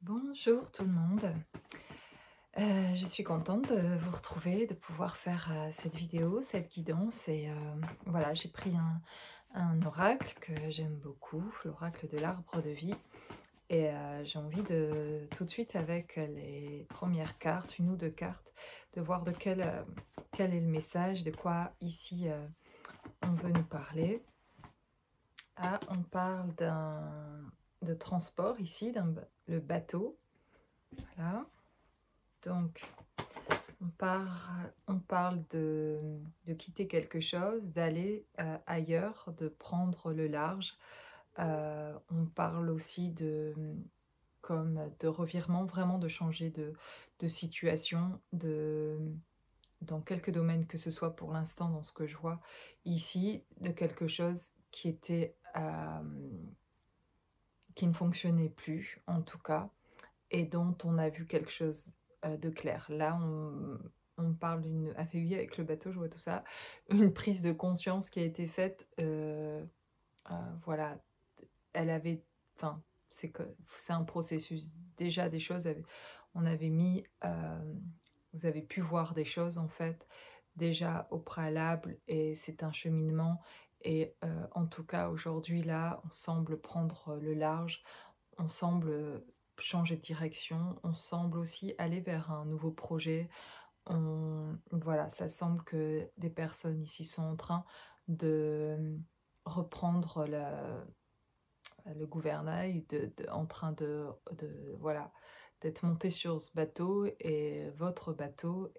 Bonjour tout le monde. Je suis contente de vous retrouver, de pouvoir faire cette vidéo, cette guidance. Et voilà, j'ai pris un oracle que j'aime beaucoup, l'oracle de l'arbre de vie. Et j'ai envie de tout de suite, avec les premières cartes, une ou deux cartes, de voir de quel est le message, de quoi ici on veut nous parler. Ah, on parle de transport ici, le bateau. Voilà. Donc, on parle de quitter quelque chose, d'aller ailleurs, de prendre le large. On parle aussi comme de revirement, vraiment de changer de situation, dans quelques domaines que ce soit pour l'instant, dans ce que je vois ici, de quelque chose qui ne fonctionnait plus, en tout cas, et dont on a vu quelque chose de clair. Là, on parle d'une AFUI avec le bateau, je vois tout ça, une prise de conscience qui a été faite, voilà, elle avait, enfin, c'est un processus, déjà des choses, on avait mis, vous avez pu voir des choses en fait, déjà au préalable, et c'est un cheminement, et en tout cas aujourd'hui là, on semble prendre le large, on semble changer de direction, on semble aussi aller vers un nouveau projet. Voilà, ça semble que des personnes ici sont en train de reprendre le gouvernail, en train voilà, d'être monté sur ce bateau, et votre bateau,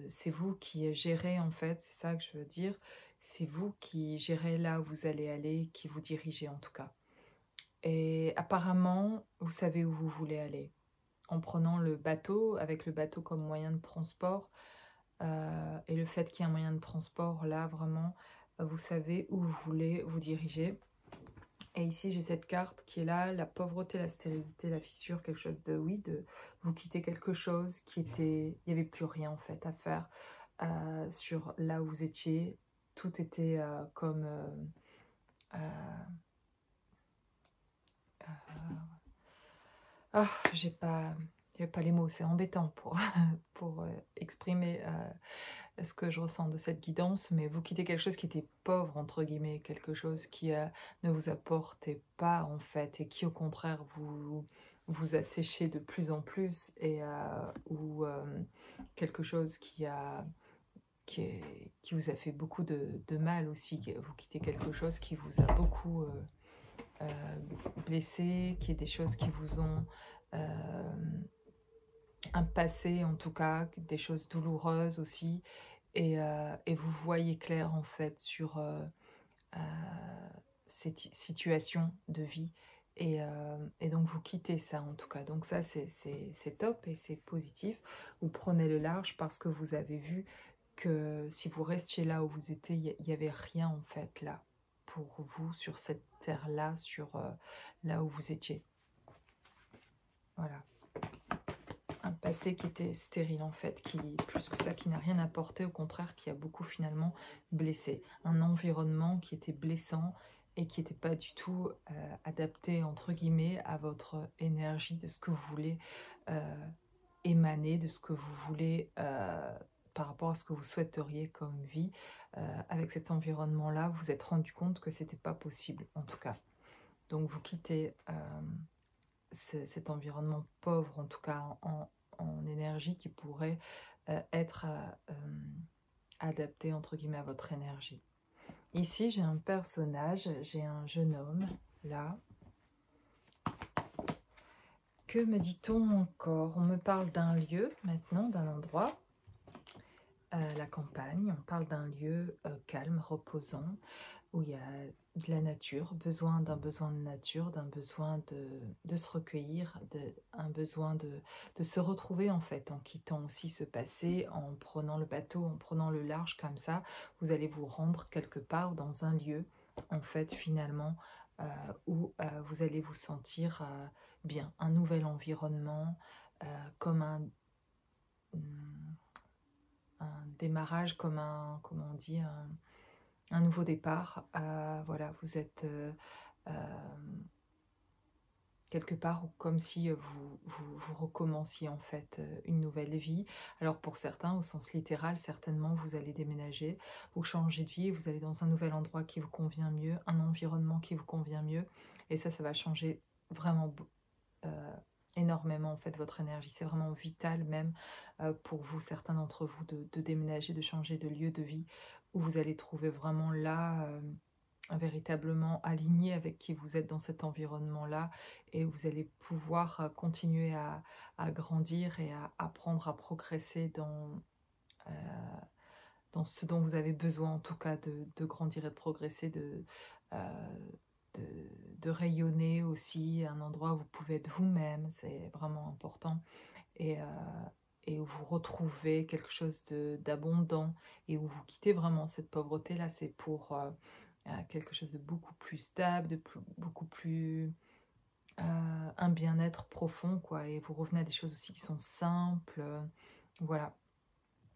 c'est vous qui gérez en fait, c'est ça que je veux dire, c'est vous qui gérez là où vous allez aller, qui vous dirigez en tout cas. Et apparemment, vous savez où vous voulez aller. En prenant le bateau, avec le bateau comme moyen de transport, et le fait qu'il y ait un moyen de transport, là, vraiment, vous savez où vous voulez vous diriger. Et ici, j'ai cette carte qui est là, la pauvreté, la stérilité, la fissure, quelque chose de, oui, de vous quitter quelque chose qui était... Il n'y avait plus rien, en fait, à faire sur là où vous étiez. Tout était comme... Ah, j'ai pas les mots, c'est embêtant pour exprimer ce que je ressens de cette guidance, mais vous quittez quelque chose qui était pauvre, entre guillemets, quelque chose qui ne vous apportait pas, en fait, et qui, au contraire, vous asséchez de plus en plus, ou quelque chose qui vous a fait beaucoup de mal aussi. Vous quittez quelque chose qui vous a beaucoup blessé, qui est des choses qui vous ont un passé, en tout cas, des choses douloureuses aussi, et vous voyez clair en fait sur cette situation de vie, et donc vous quittez ça en tout cas. Donc ça c'est top et c'est positif. Vous prenez le large parce que vous avez vu que si vous restiez là où vous étiez, il n'y avait rien en fait là pour vous sur cette terre là, sur là où vous étiez. Voilà. Un passé qui était stérile en fait, qui plus que ça, qui n'a rien apporté, au contraire, qui a beaucoup finalement blessé. Un environnement qui était blessant et qui n'était pas du tout adapté, entre guillemets, à votre énergie, de ce que vous voulez émaner, de ce que vous voulez par rapport à ce que vous souhaiteriez comme vie. Avec cet environnement-là, vous vous êtes rendu compte que c'était pas possible, en tout cas. Donc vous quittez cet environnement pauvre, en tout cas en énergie, qui pourrait être adapté, entre guillemets, à votre énergie. Ici, j'ai un personnage, j'ai un jeune homme, là. Que me dit-on encore? On me parle d'un lieu, maintenant, d'un endroit, la campagne. On parle d'un lieu calme, reposant, où il y a de la nature, d'un besoin de nature, d'un besoin de se recueillir, un besoin de se retrouver en fait, en quittant aussi ce passé, en prenant le bateau, en prenant le large comme ça. Vous allez vous rendre quelque part dans un lieu, en fait, finalement, où vous allez vous sentir bien, un nouvel environnement, comme un démarrage, comme comment on dit, un nouveau départ. Voilà, vous êtes quelque part, ou comme si vous recommenciez en fait une nouvelle vie. Alors pour certains, au sens littéral, certainement, vous allez déménager, vous changez de vie, vous allez dans un nouvel endroit qui vous convient mieux, un environnement qui vous convient mieux, et ça va changer vraiment énormément en fait votre énergie. C'est vraiment vital même pour vous, certains d'entre vous, de déménager, de changer de lieu de vie, où vous allez trouver vraiment là véritablement aligné avec qui vous êtes dans cet environnement-là, et vous allez pouvoir continuer à grandir et à apprendre à progresser euh, dans ce dont vous avez besoin, en tout cas de grandir et de progresser, euh, de, de rayonner aussi, un endroit où vous pouvez être vous-même, c'est vraiment important, et, et où vous retrouvez quelque chose d'abondant, et où vous quittez vraiment cette pauvreté-là, c'est pour quelque chose de beaucoup plus stable, beaucoup plus un bien-être profond, quoi, et vous revenez à des choses aussi qui sont simples, voilà.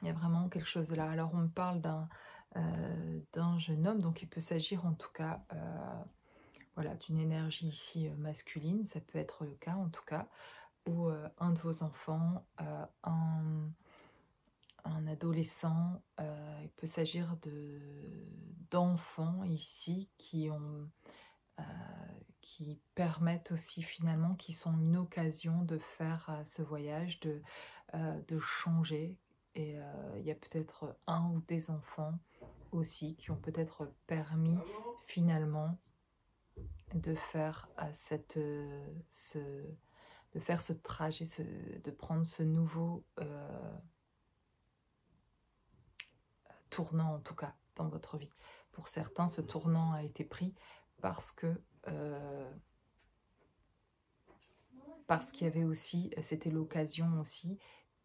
Il y a vraiment quelque chose là. Alors on me parle d'un jeune homme, donc il peut s'agir en tout cas voilà, d'une énergie ici masculine, ça peut être le cas en tout cas, ou un de vos enfants, un adolescent, il peut s'agir d'enfants ici euh, qui permettent aussi finalement, qui sont une occasion de faire ce voyage, de changer. Et il y a peut-être un ou des enfants aussi qui ont peut-être permis finalement de faire de faire ce trajet, de prendre ce nouveau tournant en tout cas dans votre vie. Pour certains, ce tournant a été pris parce que parce qu'il y avait aussi, c'était l'occasion aussi,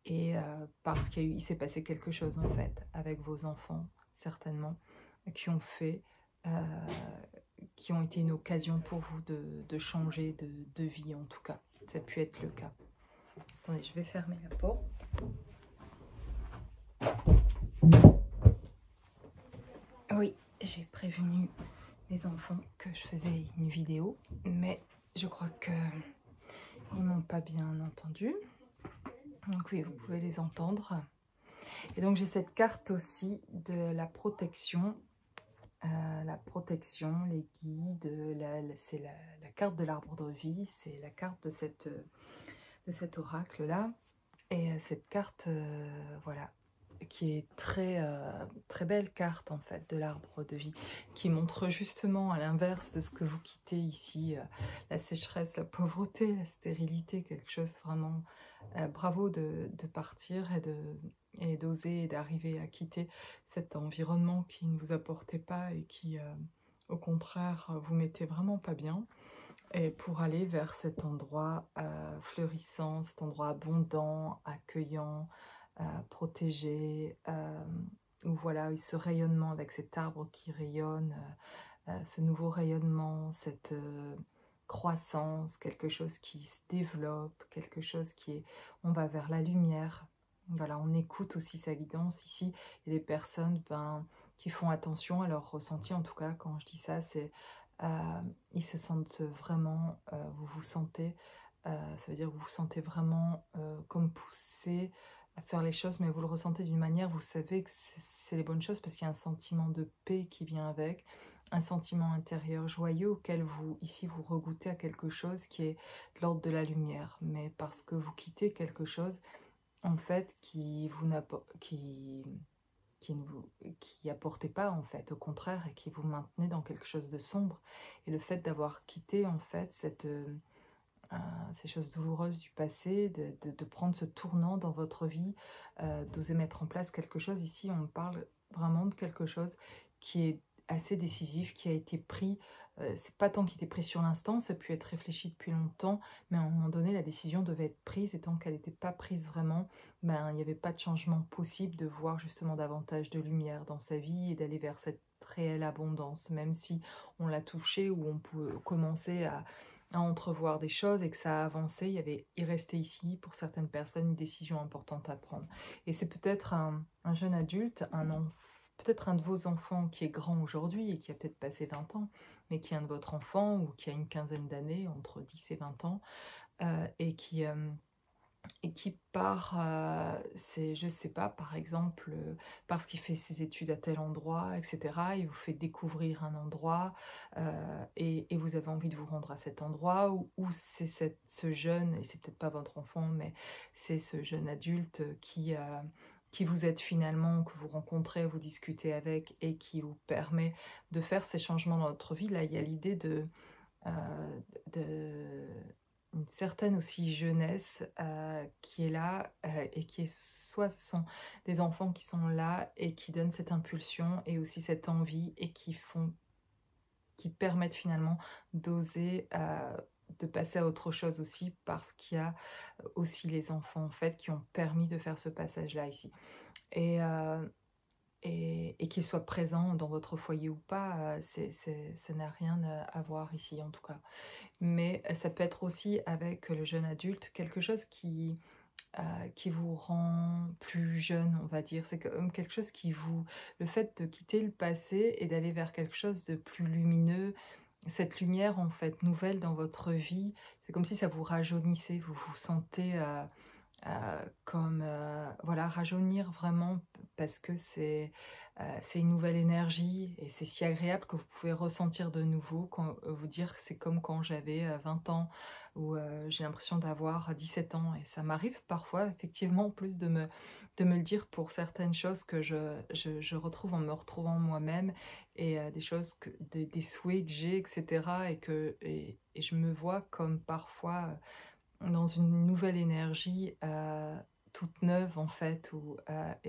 et parce il s'est passé quelque chose en fait avec vos enfants, certainement, qui ont fait, qui ont été une occasion pour vous de changer de vie en tout cas. Ça a pu être le cas. Attendez, je vais fermer la porte. Oui, j'ai prévenu les enfants que je faisais une vidéo, mais je crois que ils m'ont pas bien entendu. Donc oui, vous pouvez les entendre. Et donc j'ai cette carte aussi de la protection, les guides, c'est la carte de l'arbre de vie, c'est la carte de cet oracle-là. Et cette carte, voilà, qui est très belle carte en fait de l'arbre de vie, qui montre justement à l'inverse de ce que vous quittez ici, la sécheresse, la pauvreté, la stérilité, quelque chose vraiment bravo de partir et d'oser et d'arriver à quitter cet environnement qui ne vous apportait pas et qui au contraire vous mettait vraiment pas bien, et pour aller vers cet endroit fleurissant, cet endroit abondant, accueillant, protégé, où voilà, ce rayonnement avec cet arbre qui rayonne, ce nouveau rayonnement, cette croissance, quelque chose qui se développe, quelque chose qui est, on va vers la lumière. Voilà, on écoute aussi sa guidance ici. Il y a des personnes qui font attention à leur ressenti, en tout cas quand je dis ça, c'est ils se sentent vraiment, vous vous sentez, ça veut dire que vous vous sentez vraiment comme poussé à faire les choses, mais vous le ressentez d'une manière, vous savez que c'est les bonnes choses parce qu'il y a un sentiment de paix qui vient avec, un sentiment intérieur joyeux auquel vous, ici, vous regoutez à quelque chose qui est de l'ordre de la lumière, mais parce que vous quittez quelque chose, en fait, qui apportait pas en fait, au contraire, et qui vous maintenait dans quelque chose de sombre. Et le fait d'avoir quitté en fait ces choses douloureuses du passé, de prendre ce tournant dans votre vie, d'oser mettre en place quelque chose, ici on parle vraiment de quelque chose qui est assez décisif, qui a été pris, c'est pas tant qu'il était pris sur l'instant, ça a pu être réfléchi depuis longtemps, mais à un moment donné la décision devait être prise, et tant qu'elle n'était pas prise vraiment, ben, il n'y avait pas de changement possible, de voir justement davantage de lumière dans sa vie et d'aller vers cette réelle abondance, même si on l'a touché ou on peut commencer à entrevoir des choses et que ça a avancé, il restait ici pour certaines personnes une décision importante à prendre. Et c'est peut-être un jeune adulte, peut-être un de vos enfants qui est grand aujourd'hui et qui a peut-être passé 20 ans, mais qui est un de votre enfant ou qui a une quinzaine d'années, entre 10 et 20 ans, et qui part, c'est je sais pas, par exemple, parce qu'il fait ses études à tel endroit et cetera. Il vous fait découvrir un endroit, et vous avez envie de vous rendre à cet endroit ou c'est ce jeune et c'est peut-être pas votre enfant, mais c'est ce jeune adulte, qui vous aide finalement, que vous rencontrez, vous discutez avec et qui vous permet de faire ces changements dans votre vie. Là, il y a l'idée de une certaine aussi jeunesse, qui est là, et qui est soit ce sont des enfants qui sont là et qui donnent cette impulsion et aussi cette envie et qui permettent finalement d'oser, de passer à autre chose aussi parce qu'il y a aussi les enfants en fait qui ont permis de faire ce passage-là ici. Et et qu'ils soient présents dans votre foyer ou pas, ça n'a rien, à voir ici en tout cas. Mais ça peut être aussi avec le jeune adulte, quelque chose qui vous rend plus jeune, on va dire. C'est comme quelque chose qui vous le fait de quitter le passé et d'aller vers quelque chose de plus lumineux, cette lumière en fait nouvelle dans votre vie, c'est comme si ça vous rajeunissait, vous vous sentez, comme, voilà, rajeunir vraiment parce que c'est une nouvelle énergie et c'est si agréable que vous pouvez ressentir de nouveau quand vous dire que c'est comme quand j'avais, 20 ans ou j'ai l'impression d'avoir 17 ans et ça m'arrive parfois effectivement en plus de me le dire pour certaines choses que je retrouve en me retrouvant moi-même et des choses que des souhaits que j'ai et cetera et je me vois comme parfois, dans une nouvelle énergie, toute neuve en fait,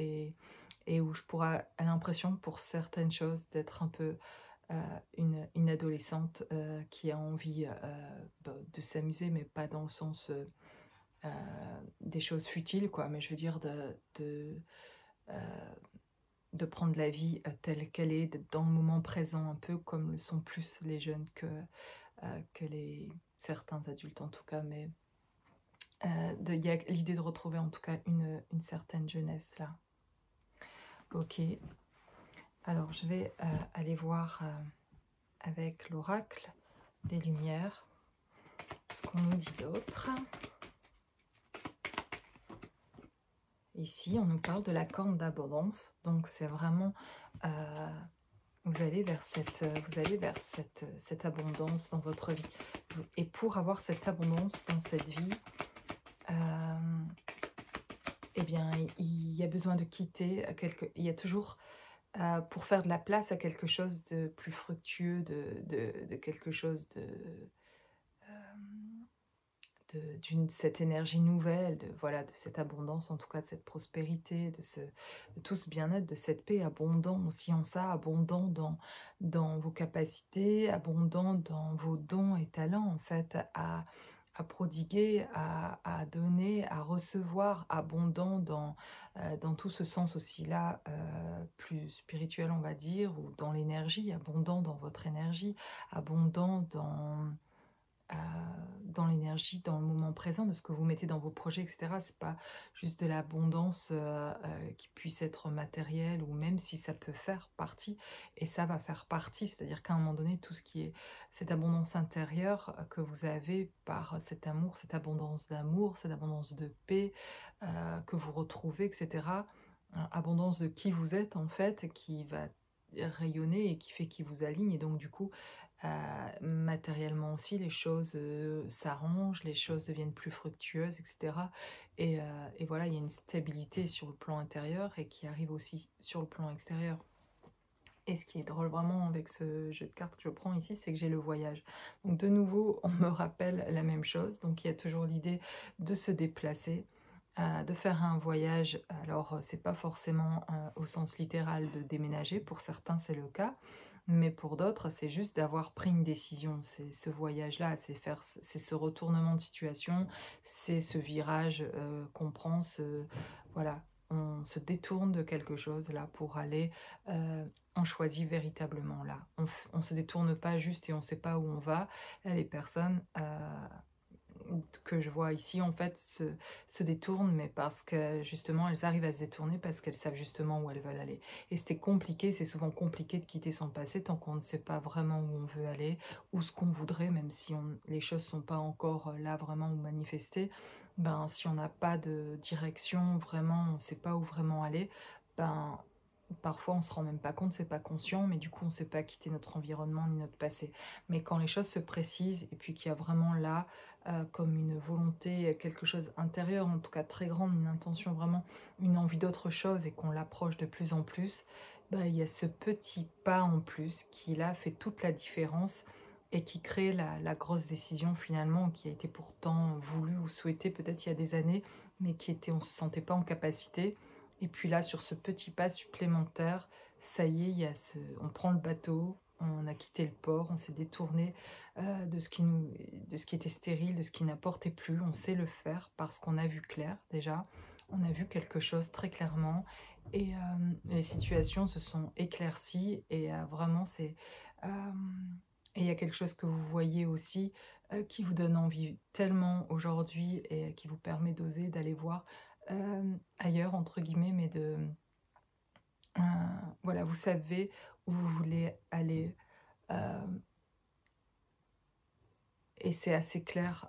et où je pourrais à l'impression pour certaines choses d'être un peu, une adolescente, qui a envie, de s'amuser, mais pas dans le sens, heu, des choses futiles quoi, mais je veux dire heu, de prendre la vie, telle qu'elle est, d'être dans le moment présent un peu comme le sont plus les jeunes que les certains adultes en tout cas, mais il y a l'idée de retrouver en tout cas une certaine jeunesse là. OK. Alors je vais, aller voir, avec l'oracle des lumières, ce qu'on nous dit d'autre. Ici, on nous parle de la corne d'abondance, donc c'est vraiment, vous allez vers cette abondance dans votre vie. Et pour avoir cette abondance dans cette vie, eh bien, il y a besoin de quitter il y a toujours, pour faire de la place à quelque chose de plus fructueux, de quelque chose cette énergie nouvelle, voilà, de cette abondance, en tout cas de cette prospérité, de tout ce bien-être, de cette paix, abondant aussi en ça, abondant dans vos capacités, abondant dans vos dons et talents, en fait, à prodiguer, à donner, à recevoir, abondant dans tout ce sens aussi-là, plus spirituel, on va dire, ou dans l'énergie, abondant dans votre énergie, abondant heu, dans l'énergie, dans le moment présent, de ce que vous mettez dans vos projets et cetera. C'est pas juste de l'abondance, qui puisse être matérielle ou même si ça peut faire partie et ça va faire partie, c'est-à-dire qu'à un moment donné, tout ce qui est cette abondance intérieure, que vous avez par cet amour, cette abondance d'amour, cette abondance de paix, que vous retrouvez et cetera. Abondance de qui vous êtes en fait, qui va rayonner et qui fait qui vous aligne et donc du coup, matériellement aussi, les choses, s'arrangent, les choses deviennent plus fructueuses et cetera et voilà, il y a une stabilité sur le plan intérieur et qui arrive aussi sur le plan extérieur. Et ce qui est drôle vraiment avec ce jeu de cartes que je prends ici, c'est que j'ai le voyage. Donc de nouveau, on me rappelle la même chose, donc il y a toujours l'idée de se déplacer, de faire un voyage. Alors, c'est pas forcément, au sens littéral de déménager, pour certains c'est le cas, mais pour d'autres, c'est juste d'avoir pris une décision. C'est ce voyage-là, c'est ce retournement de situation, c'est ce virage, qu'on prend, voilà, on se détourne de quelque chose là pour aller, on choisit véritablement là. On se détourne pas juste et on sait pas où on va. Là, les personnes, que je vois ici, en fait, se détournent, mais parce que justement, elles arrivent à se détourner parce qu'elles savent justement où elles veulent aller. Et c'était compliqué, c'est souvent compliqué de quitter son passé tant qu'on ne sait pas vraiment où on veut aller, ou ce qu'on voudrait, même si les choses ne sont pas encore là vraiment ou manifestées. Ben, si on n'a pas de direction, vraiment, on ne sait pas où vraiment aller, ben, parfois on se rend même pas compte, c'est pas conscient, mais du coup on ne sait pas quitter notre environnement ni notre passé. Mais quand les choses se précisent et puis qu'il y a vraiment là comme une volonté, quelque chose intérieur, en tout cas très grande, une intention vraiment, une envie d'autre chose et qu'on l'approche de plus en plus, bah, il y a ce petit pas en plus qui là fait toute la différence et qui crée la grosse décision finalement qui a été pourtant voulue ou souhaitée peut-être il y a des années, mais qui était, on ne se sentait pas en capacité. Et puis là, sur ce petit pas supplémentaire, ça y est, il y a on prend le bateau, on a quitté le port, on s'est détourné de ce qui était stérile, de ce qui n'apportait plus. On sait le faire parce qu'on a vu clair déjà. On a vu quelque chose très clairement et les situations se sont éclaircies et vraiment c'est... et il y a quelque chose que vous voyez aussi qui vous donne envie tellement aujourd'hui et qui vous permet d'oser, d'aller voir ailleurs, entre guillemets, mais euh, voilà, vous savez où vous voulez aller. euh, et c'est assez clair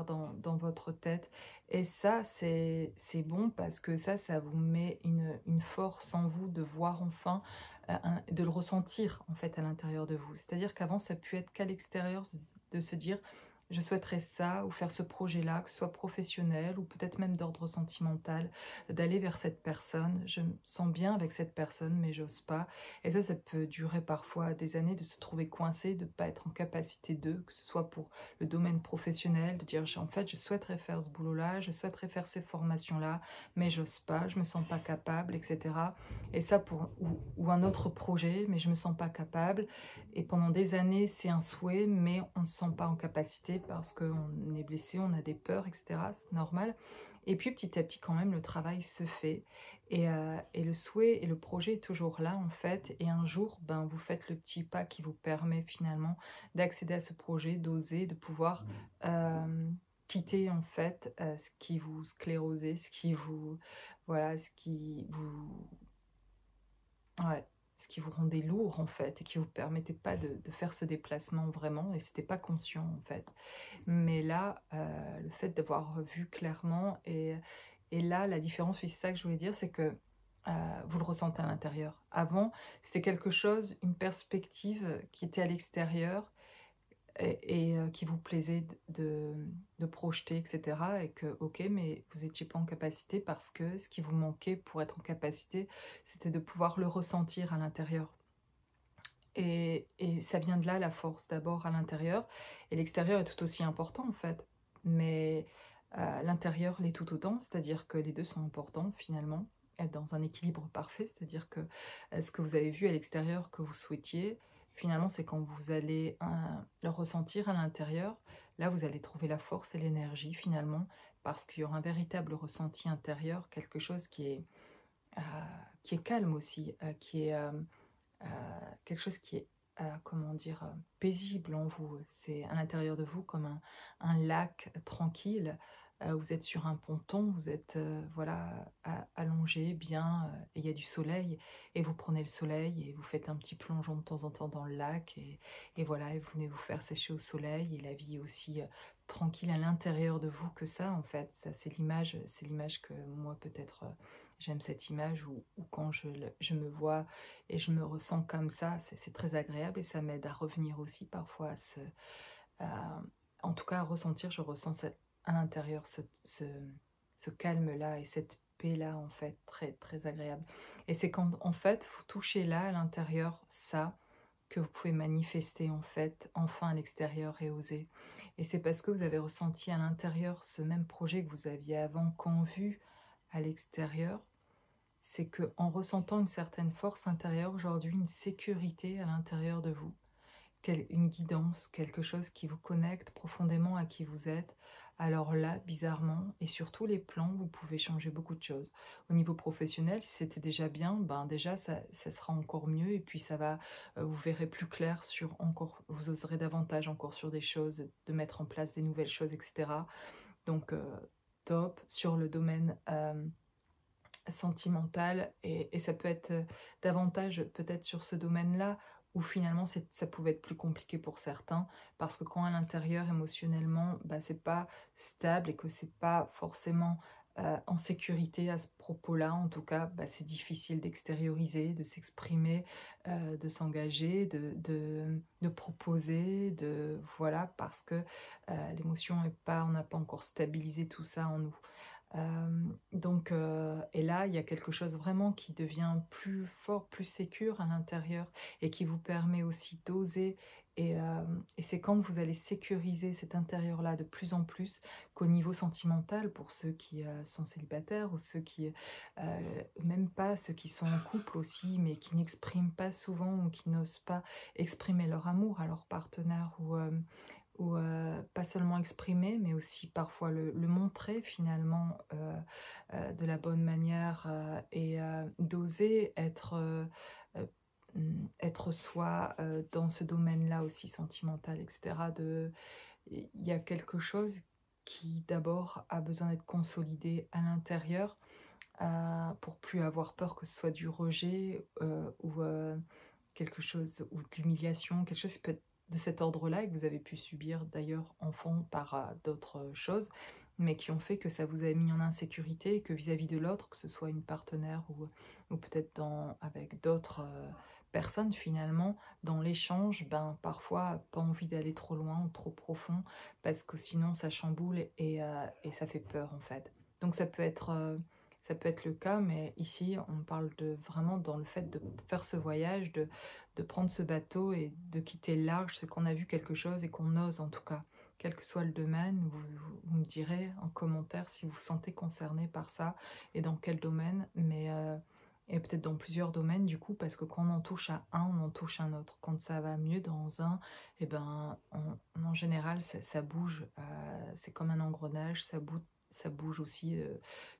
dans votre tête. Et ça, c'est bon parce que ça vous met une force en vous de voir enfin, de le ressentir en fait à l'intérieur de vous. C'est-à-dire qu'avant, ça a pu être qu'à l'extérieur de se dire, je souhaiterais ça ou faire ce projet-là, que ce soit professionnel ou peut-être même d'ordre sentimental, d'aller vers cette personne. Je me sens bien avec cette personne, mais j'ose pas. Et ça peut durer parfois des années de se trouver coincé, de ne pas être en capacité de, que ce soit pour le domaine professionnel, de dire en fait je souhaiterais faire ce boulot-là, je souhaiterais faire ces formations-là, mais j'ose pas, je me sens pas capable, etc. Et ça ou un autre projet, mais je me sens pas capable. Et pendant des années, c'est un souhait, mais on ne se sent pas en capacité parce qu'on est blessé, on a des peurs, etc. C'est normal. Et puis petit à petit, quand même, le travail se fait. Et le souhait et le projet est toujours là, en fait. Et un jour, ben, vous faites le petit pas qui vous permet finalement d'accéder à ce projet, d'oser, de pouvoir quitter, en fait, ce qui vous sclérosait, ce qui vous... Voilà, ce qui vous... Ouais, ce qui vous rendait lourd en fait et qui vous permettait pas de faire ce déplacement vraiment et c'était pas conscient en fait. Mais là, le fait d'avoir vu clairement et là la différence, oui, c'est ça que je voulais dire, c'est que vous le ressentez à l'intérieur. Avant, c'était quelque chose, une perspective qui était à l'extérieur et qui vous plaisait de projeter, etc. Et que, ok, mais vous n'étiez pas en capacité parce que ce qui vous manquait pour être en capacité, c'était de pouvoir le ressentir à l'intérieur. Et ça vient de là, la force, d'abord à l'intérieur. Et l'extérieur est tout aussi important, en fait. Mais l'intérieur l'est tout autant, c'est-à-dire que les deux sont importants, finalement, être dans un équilibre parfait, c'est-à-dire que ce que vous avez vu à l'extérieur que vous souhaitiez, finalement, c'est quand vous allez le ressentir à l'intérieur, là, vous allez trouver la force et l'énergie, finalement, parce qu'il y aura un véritable ressenti intérieur, quelque chose euh, qui est calme aussi, qui est... quelque chose qui est, comment dire, paisible en vous. C'est à l'intérieur de vous comme un lac tranquille. Vous êtes sur un ponton, vous êtes voilà, allongé, bien, et il y a du soleil, et vous prenez le soleil, et vous faites un petit plongeon de temps en temps dans le lac, et voilà, et vous venez vous faire sécher au soleil, et la vie est aussi tranquille à l'intérieur de vous que ça, en fait. Ça, c'est l'image que moi, peut-être, j'aime cette image où quand je me vois et je me ressens comme ça, c'est très agréable et ça m'aide à revenir aussi parfois en tout cas à ressentir, je ressens à l'intérieur ce calme-là et cette paix-là en fait, très très agréable. Et c'est quand en fait vous touchez là à l'intérieur ça que vous pouvez manifester en fait enfin à l'extérieur et oser. Et c'est parce que vous avez ressenti à l'intérieur ce même projet que vous aviez avant qu'en vue à l'extérieur, c'est que en ressentant une certaine force intérieure aujourd'hui, une sécurité à l'intérieur de vous, une guidance, quelque chose qui vous connecte profondément à qui vous êtes, alors là, bizarrement, et sur tous les plans, vous pouvez changer beaucoup de choses. Au niveau professionnel, si c'était déjà bien, ben déjà ça sera encore mieux, et puis ça va, vous verrez plus clair sur encore, vous oserez davantage encore sur des choses, de mettre en place des nouvelles choses, etc. Donc top. Sur le domaine sentimental, et ça peut être davantage peut-être sur ce domaine-là, où finalement ça pouvait être plus compliqué pour certains, parce que quand à l'intérieur émotionnellement, bah, c'est pas stable et que c'est pas forcément en sécurité à ce propos-là, en tout cas, bah, c'est difficile d'extérioriser, de s'exprimer, de s'engager, de proposer, voilà, parce que l'émotion est pas, on n'a pas encore stabilisé tout ça en nous. Donc, et là, il y a quelque chose vraiment qui devient plus fort, plus sécure à l'intérieur, et qui vous permet aussi d'oser. Et c'est quand vous allez sécuriser cet intérieur-là de plus en plus, qu'au niveau sentimental, pour ceux qui sont célibataires, ou ceux qui, même pas ceux qui sont en couple aussi, mais qui n'expriment pas souvent, ou qui n'osent pas exprimer leur amour à leur partenaire, ou pas seulement exprimer, mais aussi parfois le montrer finalement, de la bonne manière, et d'oser être soi, dans ce domaine-là aussi sentimental, etc. Il y a quelque chose qui d'abord a besoin d'être consolidé à l'intérieur, pour plus avoir peur que ce soit du rejet, ou quelque chose, ou de l'humiliation, quelque chose qui peut être de cet ordre-là, et que vous avez pu subir d'ailleurs enfant par d'autres choses, mais qui ont fait que ça vous a mis en insécurité, et que vis-à-vis de l'autre, que ce soit une partenaire, ou peut-être avec d'autres personnes finalement, dans l'échange, ben parfois pas envie d'aller trop loin ou trop profond, parce que sinon ça chamboule, et ça fait peur en fait. Donc ça peut être le cas, mais ici on parle de vraiment dans le fait de faire ce voyage, de prendre ce bateau et de quitter le large, c'est qu'on a vu quelque chose et qu'on ose, en tout cas, quel que soit le domaine. Vous me direz en commentaire si vous vous sentez concerné par ça, et dans quel domaine, mais et peut-être dans plusieurs domaines du coup, parce que quand on en touche à un, on en touche un autre. Quand ça va mieux dans un, et ben en général ça bouge, c'est comme un engrenage, ça bouge aussi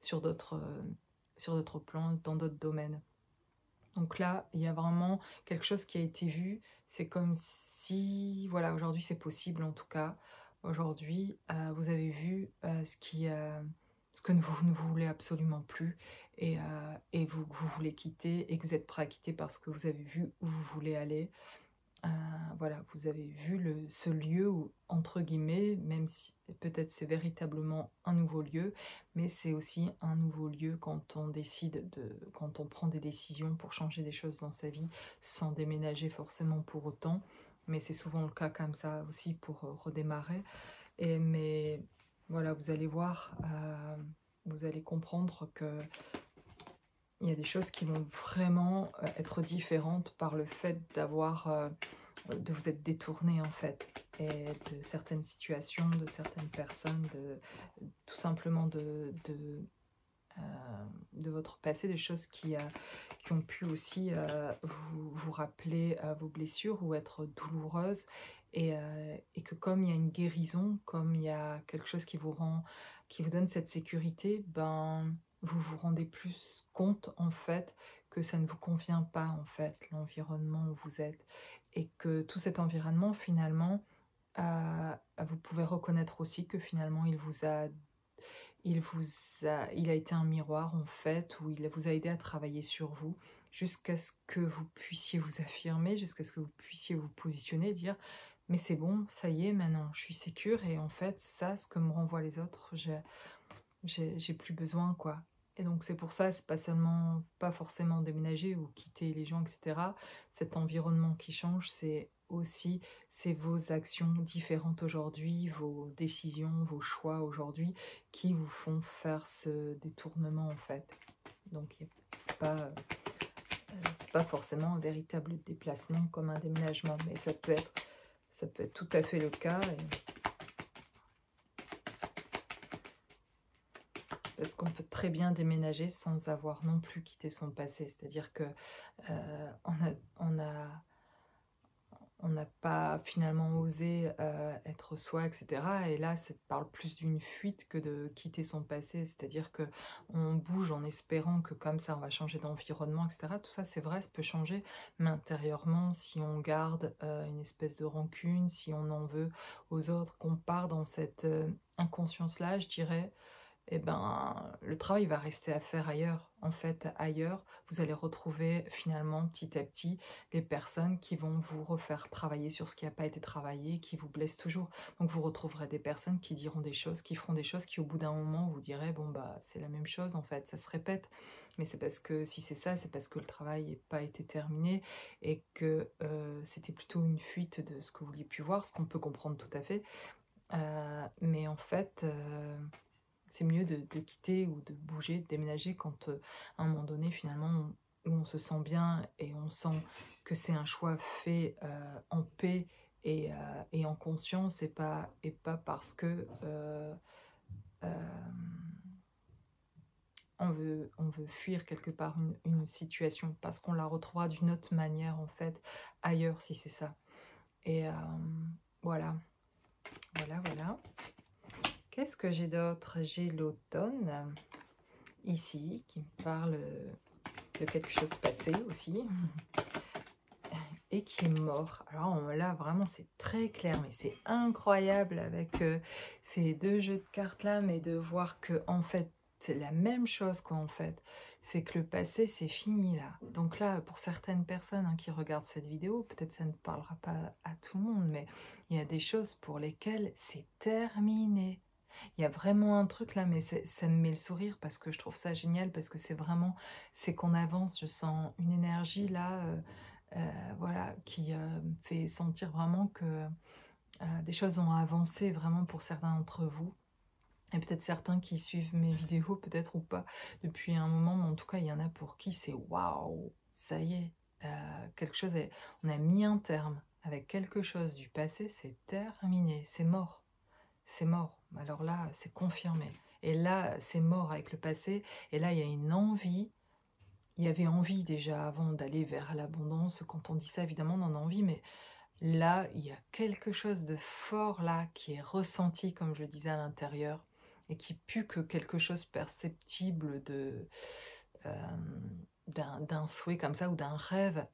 sur d'autres plans, dans d'autres domaines. Donc là, il y a vraiment quelque chose qui a été vu. C'est comme si, voilà, aujourd'hui c'est possible en tout cas. Aujourd'hui, vous avez vu ce que vous ne voulez absolument plus, et vous voulez quitter, et que vous êtes prêt à quitter parce que vous avez vu où vous voulez aller. Voilà, vous avez vu ce lieu où, entre guillemets, même si peut-être c'est véritablement un nouveau lieu, mais c'est aussi un nouveau lieu quand on quand on prend des décisions pour changer des choses dans sa vie, sans déménager forcément pour autant, mais c'est souvent le cas comme ça aussi pour redémarrer. Mais voilà, vous allez voir, vous allez comprendre que il y a des choses qui vont vraiment être différentes par le fait de vous être détourné en fait, et de certaines situations, de certaines personnes, tout simplement de votre passé, des choses qui ont pu aussi vous rappeler vos blessures, ou être douloureuses, et que comme il y a une guérison, comme il y a quelque chose qui vous donne cette sécurité, ben vous vous rendez plus compte en fait que ça ne vous convient pas en fait, l'environnement où vous êtes, et que tout cet environnement finalement, vous pouvez reconnaître aussi que finalement il a été un miroir en fait, où il vous a aidé à travailler sur vous, jusqu'à ce que vous puissiez vous affirmer, jusqu'à ce que vous puissiez vous positionner, dire mais c'est bon, ça y est, maintenant je suis sécure, et en fait ça, ce que me renvoient les autres, j'ai plus besoin quoi. Et donc c'est pour ça, c'est pas forcément déménager ou quitter les gens, etc. Cet environnement qui change, c'est vos actions différentes aujourd'hui, vos décisions, vos choix aujourd'hui, qui vous font faire ce détournement en fait. Donc c'est pas forcément un véritable déplacement comme un déménagement, mais ça peut être tout à fait le cas. Parce qu'on peut très bien déménager sans avoir non plus quitté son passé. C'est-à-dire que on on n'a pas finalement osé être soi, etc. Et là, ça parle plus d'une fuite que de quitter son passé, c'est-à-dire que on bouge en espérant que comme ça, on va changer d'environnement, etc. Tout ça, c'est vrai, ça peut changer, mais intérieurement, si on garde une espèce de rancune, si on en veut aux autres, qu'on part dans cette inconscience-là, je dirais, eh ben, le travail va rester à faire ailleurs. En fait, ailleurs, vous allez retrouver finalement petit à petit des personnes qui vont vous refaire travailler sur ce qui n'a pas été travaillé, qui vous blessent toujours. Donc vous retrouverez des personnes qui diront des choses, qui feront des choses qui au bout d'un moment vous direz bon bah c'est la même chose en fait, ça se répète. Mais c'est parce que si c'est ça, c'est parce que le travail n'a pas été terminé et que c'était plutôt une fuite de ce que vous vouliez pu voir, ce qu'on peut comprendre tout à fait. Mais en fait, c'est mieux de quitter ou de bouger, de déménager quand à un moment donné finalement où on se sent bien et on sent que c'est un choix fait en paix et en conscience et pas parce que on veut fuir quelque part une situation, parce qu'on la retrouvera d'une autre manière en fait ailleurs si c'est ça. Et voilà, voilà. Qu'est-ce que j'ai d'autre? J'ai l'automne ici qui me parle de quelque chose passé aussi et qui est mort. Alors là vraiment c'est très clair, mais c'est incroyable avec ces deux jeux de cartes là, mais de voir que en fait c'est la même chose quoi en fait. C'est que le passé c'est fini là. Donc là pour certaines personnes qui regardent cette vidéo, peut-être ça ne parlera pas à tout le monde, mais il y a des choses pour lesquelles c'est terminé. Il y a vraiment un truc là, mais ça me met le sourire parce que je trouve ça génial, parce que c'est vraiment, c'est qu'on avance, je sens une énergie là, voilà, qui me fait sentir vraiment que des choses ont avancé vraiment pour certains d'entre vous. Et peut-être certains qui suivent mes vidéos, peut-être ou pas, depuis un moment, mais en tout cas, il y en a pour qui c'est waouh, ça y est, quelque chose, on a mis un terme avec quelque chose du passé, c'est terminé, c'est mort. C'est mort. Alors là, c'est confirmé. Et là, c'est mort avec le passé. Et là, il y a une envie. Il y avait envie déjà avant d'aller vers l'abondance. Quand on dit ça, évidemment, on en a envie. Mais là, il y a quelque chose de fort là qui est ressenti, comme je le disais à l'intérieur. Et qui pue que quelque chose perceptible d'un souhait comme ça ou d'un rêve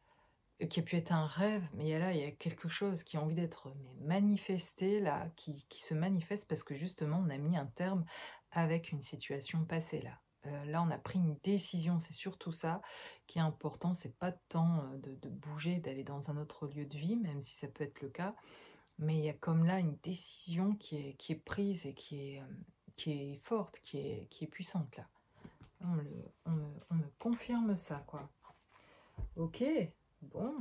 qui a pu être un rêve, mais il y a quelque chose qui a envie d'être manifesté, là, qui se manifeste parce que justement, on a mis un terme avec une situation passée, là. Là, on a pris une décision, c'est surtout ça qui est important, c'est pas tant de bouger, d'aller dans un autre lieu de vie, même si ça peut être le cas, mais il y a comme là une décision qui est prise et qui est forte, qui est puissante, là. On me confirme ça, quoi. Ok, bon.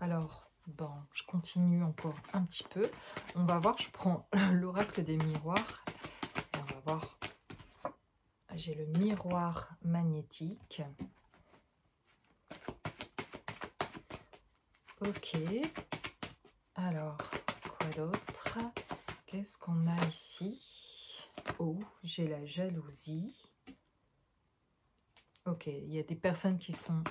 Alors, bon, je continue encore un petit peu. On va voir, je prends l'oracle des miroirs. Et on va voir. J'ai le miroir magnétique. Ok. Alors, quoi d'autre? Qu'est-ce qu'on a ici? Oh, j'ai la jalousie. Ok, il y a des personnes qui sont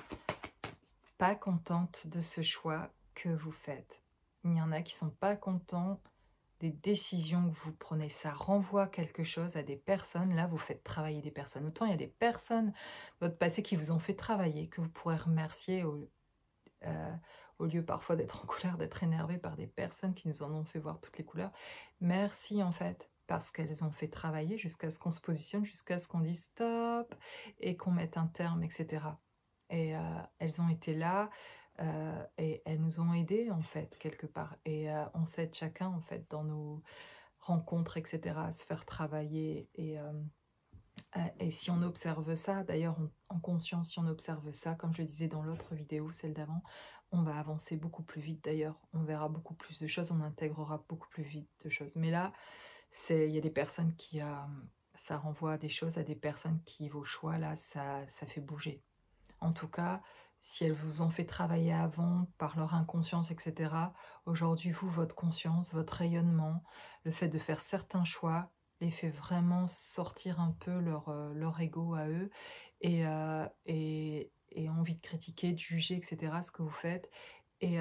pas contentes de ce choix que vous faites. Il y en a qui sont pas contents des décisions que vous prenez. Ça renvoie quelque chose à des personnes. Là, vous faites travailler des personnes. Autant il y a des personnes de votre passé qui vous ont fait travailler, que vous pourrez remercier au lieu parfois d'être en colère, d'être énervé par des personnes qui nous en ont fait voir toutes les couleurs. Merci en fait, parce qu'elles ont fait travailler jusqu'à ce qu'on se positionne, jusqu'à ce qu'on dise stop et qu'on mette un terme, etc. Et elles ont été là et elles nous ont aidés en fait quelque part. Et on s'aide chacun en fait dans nos rencontres, etc. à se faire travailler. Et si on observe ça, d'ailleurs en conscience, si on observe ça, comme je le disais dans l'autre vidéo, celle d'avant, on va avancer beaucoup plus vite d'ailleurs. On verra beaucoup plus de choses, on intégrera beaucoup plus vite de choses. Mais là, il y a des personnes qui... ça renvoie à des choses, à des personnes qui, vos choix, là, ça fait bouger. En tout cas, si elles vous ont fait travailler avant par leur inconscience, etc., aujourd'hui, vous, votre conscience, votre rayonnement, le fait de faire certains choix, les fait vraiment sortir un peu leur ego à eux et envie de critiquer, de juger, etc., ce que vous faites. Et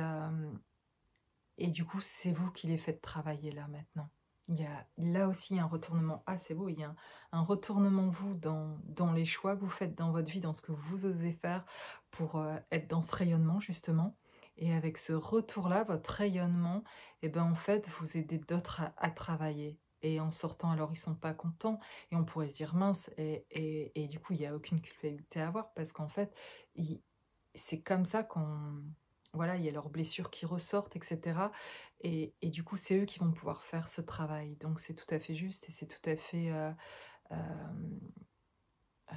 et du coup, c'est vous qui les faites travailler là maintenant. Il y a là aussi un retournement. Ah, c'est beau, il y a un retournement, vous, dans les choix que vous faites dans votre vie, dans ce que vous osez faire pour être dans ce rayonnement, justement. Et avec ce retour-là, votre rayonnement, et ben, en fait, vous aidez d'autres à travailler. Et en sortant, alors ils sont pas contents, et on pourrait se dire mince, et du coup, il n'y a aucune culpabilité à avoir, parce qu'en fait, il- c'est comme ça qu'on... Voilà, il y a leurs blessures qui ressortent, etc. Et du coup, c'est eux qui vont pouvoir faire ce travail. Donc c'est tout à fait juste et c'est tout à fait... euh, euh,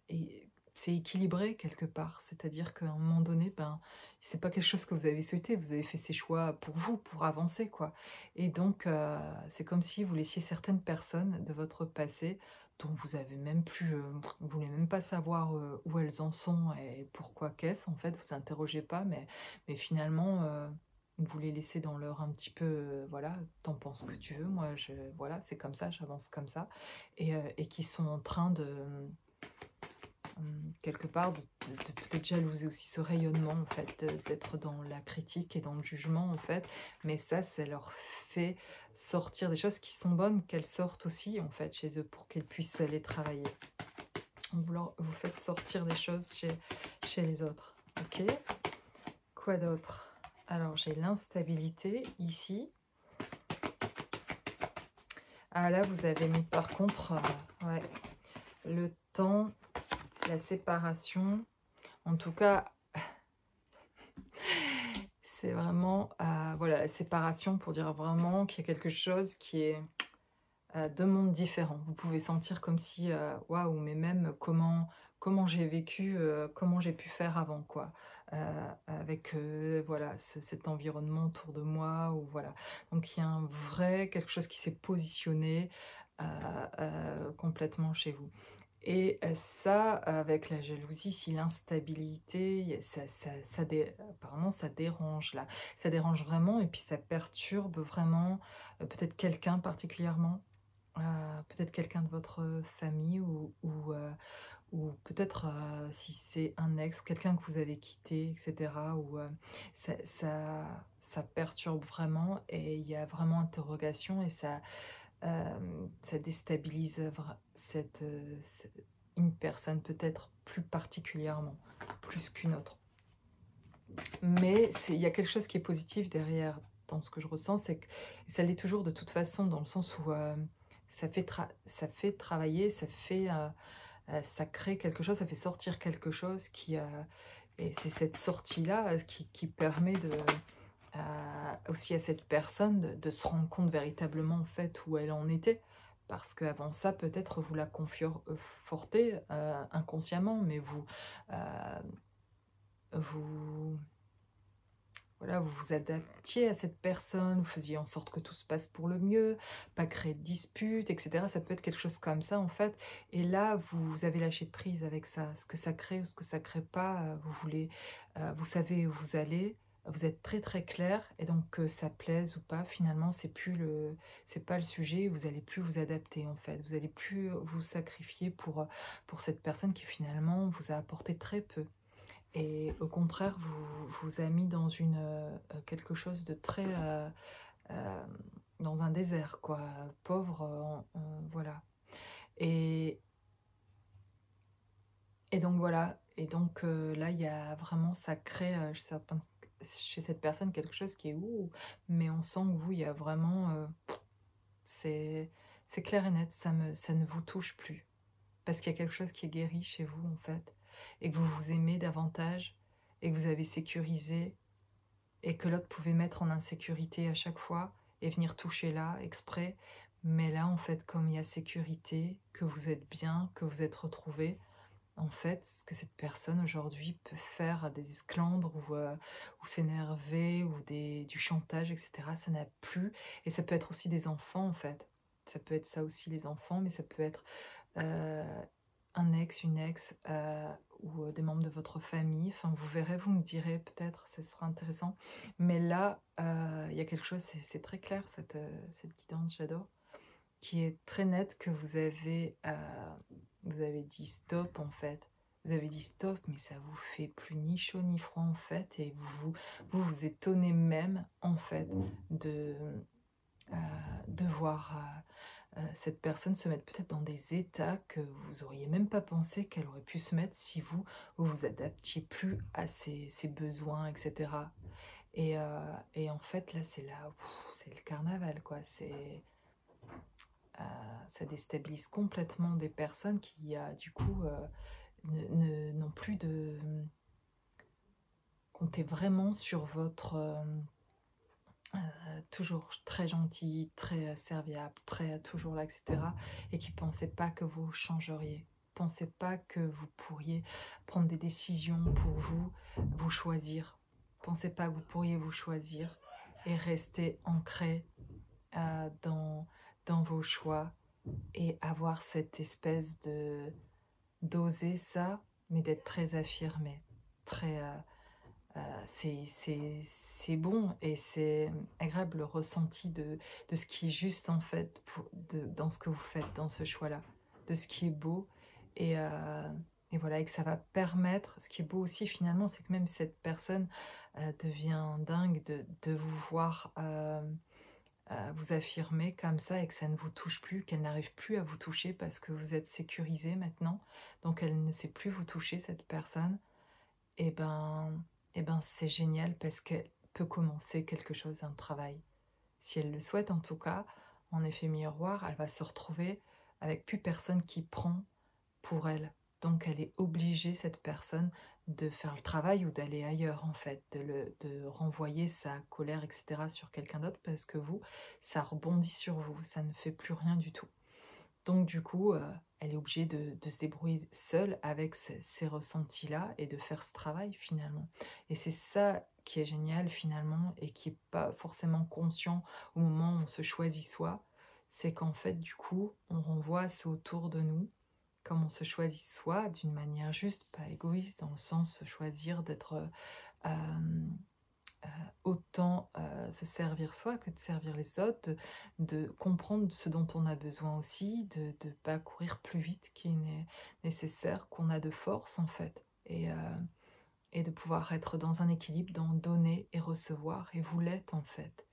et c'est équilibré quelque part. C'est-à-dire qu'à un moment donné, ben, c'est pas quelque chose que vous avez souhaité. Vous avez fait ces choix pour vous, pour avancer, quoi. Et donc, c'est comme si vous laissiez certaines personnes de votre passé dont vous avez même plus, vous voulez même pas savoir où elles en sont et pourquoi qu'est-ce. En fait, vous interrogez pas, mais finalement, vous les laissez dans leur un petit peu, voilà, t'en penses ce que tu veux. Moi, voilà, c'est comme ça, j'avance comme ça, et qui sont en train de quelque part de peut-être jalouser aussi ce rayonnement, en fait, d'être dans la critique et dans le jugement, en fait. Mais ça leur fait sortir des choses qui sont bonnes, qu'elles sortent aussi, en fait, chez eux, pour qu'elles puissent aller travailler. Vous faites sortir des choses chez les autres. Ok. Quoi d'autre? Alors, j'ai l'instabilité ici. Ah là, vous avez mis par contre ouais, le temps, la séparation. En tout cas, c'est vraiment voilà, la séparation pour dire vraiment qu'il y a quelque chose qui est deux mondes différents. Vous pouvez sentir comme si, waouh, mais même comment j'ai vécu, comment j'ai pu faire avant, quoi. Avec voilà, cet environnement autour de moi, ou voilà. Donc il y a un vrai quelque chose qui s'est positionné complètement chez vous. Et ça, avec la jalousie, si l'instabilité, apparemment ça dérange là. Ça dérange vraiment et puis ça perturbe vraiment peut-être quelqu'un particulièrement, peut-être quelqu'un de votre famille ou peut-être si c'est un ex, quelqu'un que vous avez quitté, etc. Ou ça perturbe vraiment et il y a vraiment interrogation et ça déstabilise une personne peut-être plus particulièrement, plus qu'une autre. Mais il y a quelque chose qui est positif derrière dans ce que je ressens, c'est que ça l'est toujours de toute façon, dans le sens où ça fait travailler, ça crée quelque chose, ça fait sortir quelque chose et c'est cette sortie-là qui permet aussi à cette personne de se rendre compte véritablement en fait où elle en était. Parce qu'avant ça, peut-être vous la confortez inconsciemment, mais euh, vous, voilà, vous vous adaptiez à cette personne, vous faisiez en sorte que tout se passe pour le mieux, pas créer de disputes, etc. Ça peut être quelque chose comme ça, en fait. Et là, vous avez lâché prise avec ça. Ce que ça crée ou ce que ça crée pas, vous savez où vous allez, vous êtes très très clair, et donc que ça plaise ou pas, finalement, c'est pas le sujet, vous allez plus vous adapter, en fait. Vous allez plus vous sacrifier pour cette personne qui, finalement, vous a apporté très peu. Et au contraire, vous a mis dans quelque chose de très... euh, dans un désert, quoi. Pauvre, voilà. Et, et donc, voilà. Et donc, là, il y a vraiment, ça crée chez cette personne quelque chose qui est ouh, mais on sent que vous, il y a vraiment... c'est clair et net, ça ne vous touche plus. Parce qu'il y a quelque chose qui est guéri chez vous, en fait. Et que vous vous aimez davantage, et que vous avez sécurisé et que l'autre pouvait mettre en insécurité à chaque fois et venir toucher là, exprès. Mais là, en fait, comme il y a sécurité, que vous êtes bien, que vous êtes retrouvés, en fait, ce que cette personne aujourd'hui peut faire des esclandres ou s'énerver ou du chantage, etc., ça n'a plus. Et ça peut être aussi des enfants, en fait. Ça peut être ça aussi, les enfants, mais ça peut être euh, un ex, une ex, ou des membres de votre famille. Enfin, vous verrez, vous me direz peut-être, ce sera intéressant. Mais là, il y a quelque chose, c'est très clair, cette guidance, j'adore, qui est très nette, que vous avez dit stop, en fait. Vous avez dit stop, mais ça vous fait plus ni chaud ni froid en fait, et vous étonnez même en fait de, de voir cette personne se mettre peut-être dans des états que vous auriez même pas pensé qu'elle aurait pu se mettre si vous vous adaptiez plus à ses besoins, etc. Et en fait là c'est c'est le carnaval quoi, ça déstabilise complètement des personnes qui du coup n'ont plus de compter vraiment sur votre toujours très gentil, très serviable, très toujours là, etc. Et qui ne pensaient pas que vous changeriez. Pensez pas que vous pourriez prendre des décisions pour vous choisir. Pensez pas que vous pourriez vous choisir et rester ancré dans vos choix et avoir cette espèce de d'oser ça, mais d'être très affirmé, très c'est bon et c'est agréable le ressenti de ce qui est juste en fait dans ce que vous faites, dans ce choix-là, de ce qui est beau et, et voilà, et que ça va permettre, ce qui est beau aussi finalement, c'est que même cette personne devient dingue de vous voir vous affirmer comme ça et que ça ne vous touche plus, qu'elle n'arrive plus à vous toucher parce que vous êtes sécurisé maintenant, donc elle ne sait plus vous toucher cette personne. Et ben, c'est génial parce qu'elle peut commencer quelque chose, un travail. Si elle le souhaite en tout cas, en effet miroir, elle va se retrouver avec plus personne qui prend pour elle. Donc elle est obligée, cette personne, de faire le travail ou d'aller ailleurs en fait, de renvoyer sa colère, etc. sur quelqu'un d'autre parce que vous, ça rebondit sur vous, ça ne fait plus rien du tout. Donc du coup, elle est obligée de se débrouiller seule avec ces ressentis-là et de faire ce travail finalement. Et c'est ça qui est génial finalement et qui n'est pas forcément conscient au moment où on se choisit soi, c'est qu'en fait du coup, on renvoie ce autour de nous, comme on se choisit soi d'une manière juste, pas égoïste, dans le sens se choisir d'être autant se servir soi que de servir les autres, de comprendre ce dont on a besoin aussi, de ne pas courir plus vite qu'il n'est nécessaire, qu'on a de force en fait, et de pouvoir être dans un équilibre, dans donner et recevoir, et vous l'êtes en fait.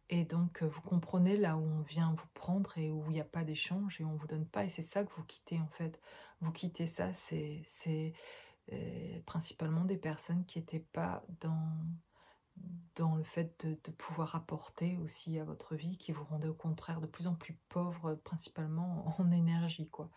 Et donc vous comprenez là où on vient vous prendre et où il n'y a pas d'échange et on vous donne pas, et c'est ça que vous quittez en fait. Vous quittez ça, c'est principalement des personnes qui n'étaient pas dans le fait de pouvoir apporter aussi à votre vie, qui vous rendait au contraire de plus en plus pauvre, principalement en énergie, quoi.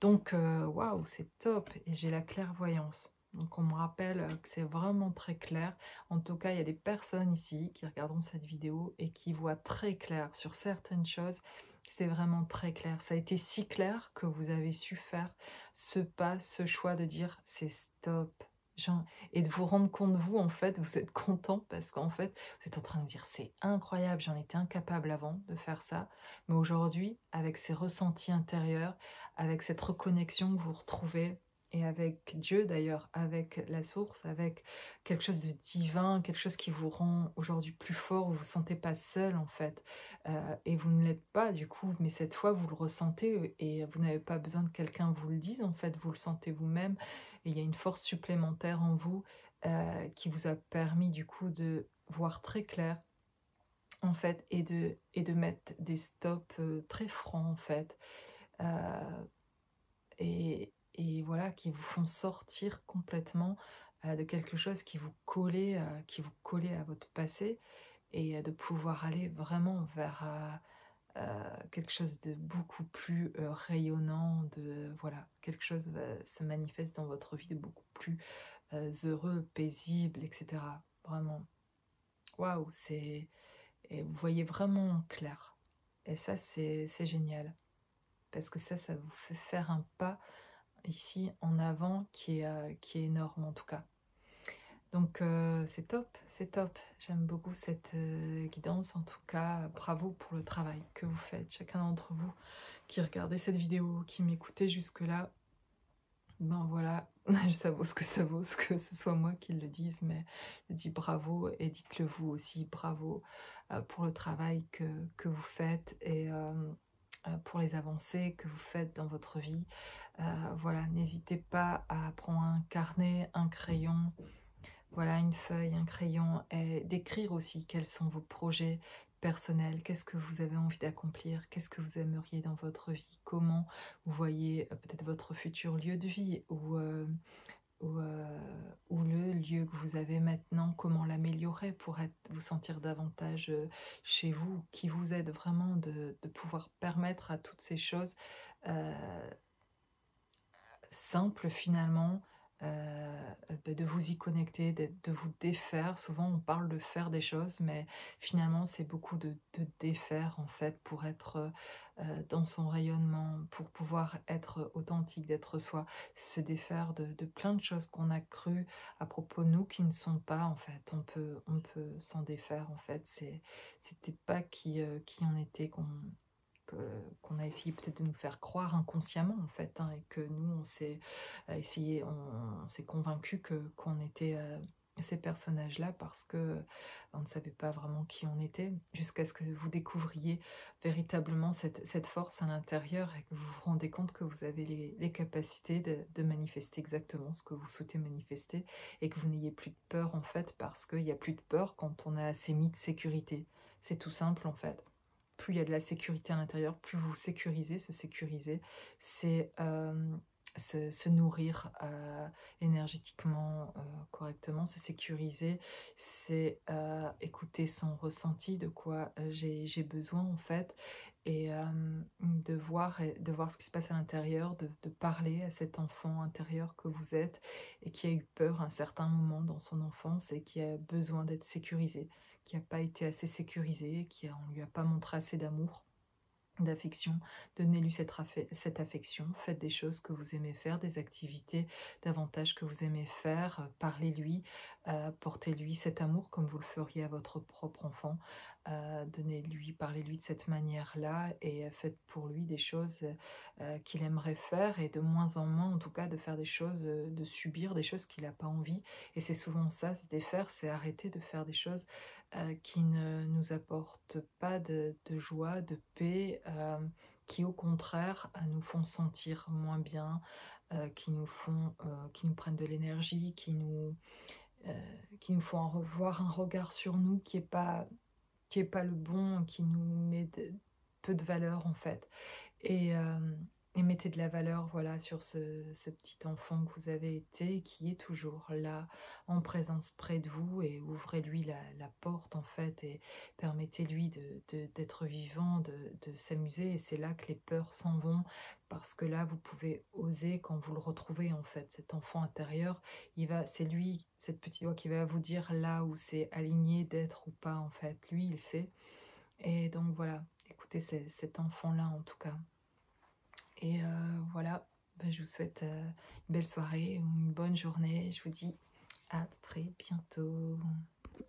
Donc, waouh, c'est top, et j'ai la clairvoyance. Donc, on me rappelle que c'est vraiment très clair. En tout cas, il y a des personnes ici qui regarderont cette vidéo et qui voient très clair sur certaines choses. C'est vraiment très clair. Ça a été si clair que vous avez su faire ce pas, ce choix de dire c'est stop. Et de vous rendre compte, vous, en fait, vous êtes content parce qu'en fait, vous êtes en train de dire c'est incroyable, j'en étais incapable avant de faire ça. Mais aujourd'hui, avec ces ressentis intérieurs, avec cette reconnexion que vous retrouvez, et avec Dieu d'ailleurs, avec la source, avec quelque chose de divin, quelque chose qui vous rend aujourd'hui plus fort, où vous ne vous sentez pas seul en fait, et vous ne l'êtes pas du coup, mais cette fois vous le ressentez et vous n'avez pas besoin que quelqu'un vous le dise, en fait vous le sentez vous-même, et il y a une force supplémentaire en vous qui vous a permis du coup de voir très clair en fait, et de mettre des stops très francs en fait, euh, et voilà, qui vous font sortir complètement de quelque chose qui vous collait à votre passé, et de pouvoir aller vraiment vers quelque chose de beaucoup plus rayonnant, voilà, quelque chose se manifeste dans votre vie de beaucoup plus heureux, paisible, etc. Vraiment, waouh, et vous voyez vraiment clair. Et ça, c'est génial. Parce que ça vous fait faire un pas ici en avant qui est énorme en tout cas. Donc c'est top, c'est top. J'aime beaucoup cette guidance. En tout cas, bravo pour le travail que vous faites, chacun d'entre vous qui regardez cette vidéo, qui m'écoutez jusque-là. Ben voilà, ça vaut ce que ça vaut, que ce soit moi qui le dise, mais je dis bravo, et dites-le vous aussi, bravo pour le travail que vous faites, pour les avancées que vous faites dans votre vie. Voilà, n'hésitez pas à prendre un carnet, un crayon, voilà, une feuille, un crayon, et d'écrire aussi quels sont vos projets personnels, qu'est-ce que vous avez envie d'accomplir, qu'est-ce que vous aimeriez dans votre vie, comment vous voyez peut-être votre futur lieu de vie ou, ou le lieu que vous avez maintenant, comment l'améliorer pour vous sentir davantage chez vous, qui vous aide vraiment de pouvoir permettre à toutes ces choses euh, simples finalement, de vous y connecter, de vous défaire. Souvent on parle de faire des choses, mais finalement c'est beaucoup de défaire en fait pour être dans son rayonnement, pour pouvoir être authentique, d'être soi, se défaire de plein de choses qu'on a crues à propos de nous qui ne sont pas en fait. On peut s'en défaire en fait. C'était pas qui on était qu'on a essayé peut-être de nous faire croire inconsciemment en fait, hein, et que nous on s'est essayé, on s'est convaincu que qu'on était ces personnages-là parce que on ne savait pas vraiment qui on était, jusqu'à ce que vous découvriez véritablement cette force à l'intérieur et que vous vous rendez compte que vous avez les capacités de manifester exactement ce que vous souhaitez manifester et que vous n'ayez plus de peur en fait, parce qu'il n'y a plus de peur quand on a assez mis de sécurité. C'est tout simple en fait. Plus il y a de la sécurité à l'intérieur, plus vous sécurisez. Se sécuriser, c'est se nourrir énergétiquement correctement. Se sécuriser, c'est écouter son ressenti, de quoi j'ai besoin en fait, et de voir ce qui se passe à l'intérieur, de parler à cet enfant intérieur que vous êtes et qui a eu peur à un certain moment dans son enfance et qui a besoin d'être sécurisé, qui n'a pas été assez sécurisé, on ne lui a pas montré assez d'amour, d'affection. Donnez-lui cette affection, faites des choses que vous aimez faire, des activités davantage que vous aimez faire, parlez-lui, portez-lui cet amour comme vous le feriez à votre propre enfant, donnez-lui, parlez-lui de cette manière-là et faites pour lui des choses qu'il aimerait faire, et de moins en moins en tout cas de faire des choses, de subir des choses qu'il n'a pas envie. Et c'est souvent ça, se défaire, c'est arrêter de faire des choses qui ne nous apportent pas de joie, de paix, qui au contraire nous font sentir moins bien, qui nous prennent de l'énergie, qui nous font revoir un regard sur nous qui est pas le bon, qui nous met peu de valeur en fait. Et, mettez de la valeur, voilà, sur ce petit enfant que vous avez été, qui est toujours là, en présence près de vous, et ouvrez-lui la porte, en fait, et permettez-lui d'être vivant, de s'amuser, et c'est là que les peurs s'en vont, parce que là, vous pouvez oser quand vous le retrouvez, en fait, cet enfant intérieur, c'est lui, cette petite voix qui va vous dire là où c'est aligné d'être ou pas, en fait, lui, il sait, et donc voilà, écoutez cet enfant-là, en tout cas. Et voilà, je vous souhaite une belle soirée ou une bonne journée. Je vous dis à très bientôt.